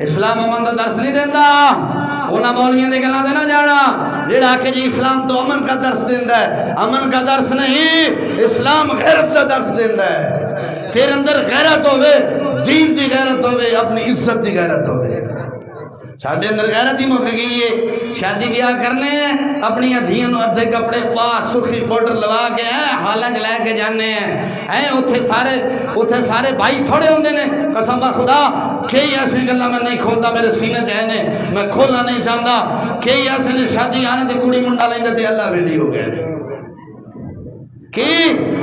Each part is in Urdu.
اسلام امن کا درس نہیں دینا، انہاں مولویوں دی گلاں تے نہ جانا جیڑا کہ جی اسلام تو امن کا درس دیندا ہے، امن کا درس نہیں، اسلام غیرت کا درس دیندا ہے۔ پھر اندر غیرت ہوے، دین دی غیرت ہوے، اپنی عزت دی غیرت ہوے۔ ساڈے اندر غیرت ہی مک گئی ہے، شادی بیاہ کرنے ہیں اپنی دھیاں نوں ادھے کپڑے پا سرخی پاؤڈر لوا کے حالاں لے کے جانے ہیں، اوتھے سارے بھائی تھوڑے ہوندے نے، قسم خدا کئی ایسی گلاں میں نہیں کھولتا، میرے سینے چ نے میں کھولنا نہیں چاہتا، کئی ایسے نے شادی آنے تے کڑی منڈا لیندے تے اللہ ویلی ہو گئے کہ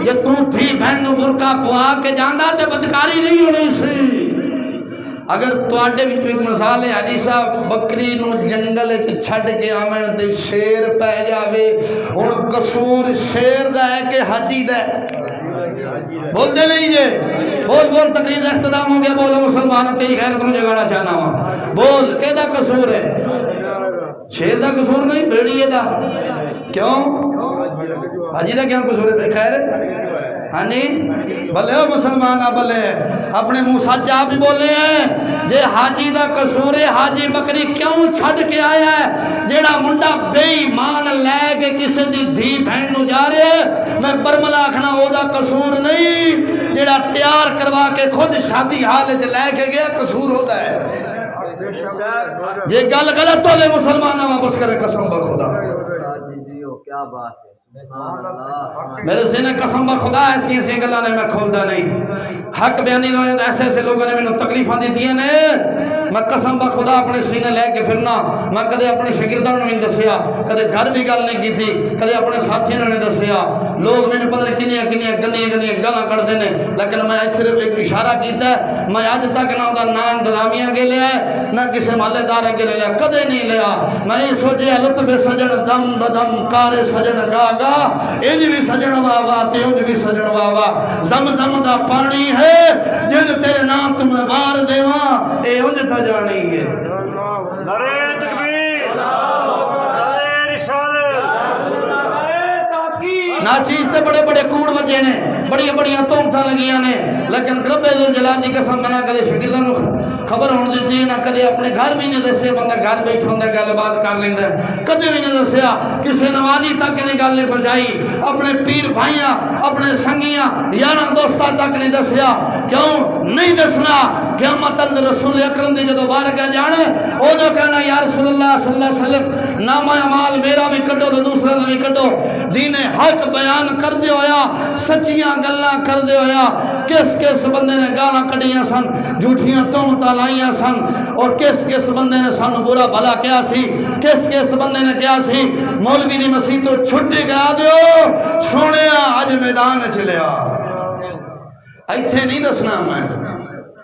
یہ تو تھی بہن نوں برقع پوا کے جاندا تے بدکاری نہیں ہونی سی۔ اگر تواڈے وچ ایک مثال ہے، حاجی صاحب بکری نو جنگل وچ چھڈ کے آون تے شیر پے جاوے، ہن قصور شیر دا ہے کہ حاجی دا ہے؟ بول دے نہیں جے، بول تقریر کا اختتام ہو گیا، بولو مسلمان تیری غیرت نوں جگانا چاہنا وا، بول کہدا قصور ہے؟ شیر دا قصور نہیں، بھیڑیے دا۔ کیوں حاجی دا کیوں قصور ہے؟ خیر ہاں جی بھلے ہو مسلمان، بھلے اپنے منہ سچ آپ بھی بولے ہیں، جے حاجی دا قصور ہے، حاجی بکری کیوں چھڈ کے آیا ہے؟ جیڑا منڈا بے ایمان لے کے کسی دی دھی بہن نو جا رہے ہے، میں برملا آکھنا او دا قصور نہیں، جیڑا تیار کروا کے خود شادی حال وچ لے کے گیا قصور ہوتا ہے۔ یہ گل غلط ہوے مسلماناں واپس کرے قسم بخدا، کیا بات ہے، میرے سینے قسم بخدا ایسی ایسی گلاں نے میں کھولدا نہیں، حق بیانی ہوئے ایسے ایسے لوگوں نے مینوں تکلیفاں دیتیاں نے، میں قسم بخدا اپنے سینے لے کے پھرنا، میں کدے اپنے شاگرداں نوں نہیں دسیا، کدے گھر بھی گل نہیں کیتی، کدے اپنے ساتھیاں نوں نہیں دسیا، لوگ مینوں پتہ نہیں کنیاں گلاں کڈدے نے، لیکن میں صرف ایک اشارہ کیتا ہے، میں اج تک نہ اوندا نا انتظامیہ کے لیا ہے، نہ کسی محلے دار کے لیا، کدے نہیں لیا۔ میں یہ سوچیا لطف سجن دم بدم کار سجن گاگا، انج بھی سجن واوا تے انج بھی سجن واوا، زمزم دا پانی ہے جن تیرے نام تمہیں بار دیواں، اے انج تا جانی ہے۔ نعرہ تکبیر، نعرہ رسالت، نعرہ تحقیق۔ ناچیز تے بڑے بڑے کوڑ وجے نے، بڑی بڑیاں تہمتاں لگیاں نے، لیکن رب ذوالجلال دی قسم میں نہ کدے شاگرداں نوں خبر ہون دیتی ہے، نہ کدے اپنے گھر بھی نہیں دسیا، بندہ گھر بیٹھا ہوندا گل بات کر لیندا ہے، کدے بھی نہیں دسیا، کسی نمازی تک نہیں گل نہیں پہنچائی، اپنے پیر بھائیاں، اپنے سنگیاں یاراں دوستاں تک نہیں دسیا۔ کیوں نہیں دسنا؟ قیامت اندر رسول اکرم دی جدوں بارگاہ جانے، اودوں کہنا یا رسول اللہ صلی اللہ علیہ وسلم نامہ اعمال میرا بھی کڈو تے دوسرے دا بھی کڈو، دین حق بیان کردے ہویا، سچیاں گلاں کردے ہویا، کس بندے نے گالاں کڈیاں سن، جھوٹیاں تہمتاں لائیاں سن، اور کس بندے نے سانو برا بھلا کیا سی، کس بندے نے کیا سی مولوی دی مسیح تو چھٹی کرا دیو، سونیا اج میدان چ لیا، ایتھے نہیں دسنا میں،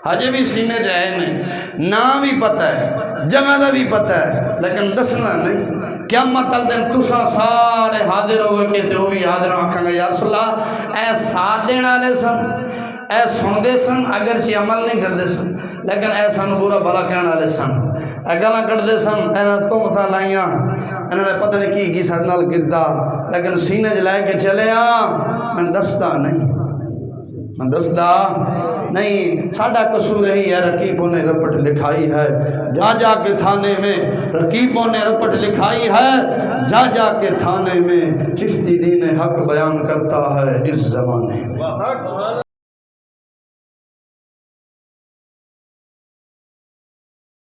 ہجے بھی سینے چاہے نے، نام بھی پتہ ہے، جگہ دا بھی پتہ ہے، لیکن دسنا نہیں۔ قیامت تل دن تساں سارے حاضر ہوئے کہ تے وہی حاضر آکھاں گے یا رسول اللہ اے ساتھ دین والے سن، اے سن دے سن، اگرچہ عمل نہیں کردے سن، لیکن اے سن برا بھلا کہنے والے سن، اے گلاں کڈدے سن، انہاں تہمتاں لائیاں، انہاں نے پتہ نہیں کی ساڈے نال کیتا، لیکن سینے چ لے کے چلے میں دستا نہیں، میں دستا نہیں، ساڈا قصور یہی ہے، رقیبوں نے رپٹ لکھائی ہے، جا کے تھانے میں رقیبوں نے رپٹ لکھائی ہے، جا کے تھانے میں چشتی دین حق بیان کرتا ہے اس زمانے میں۔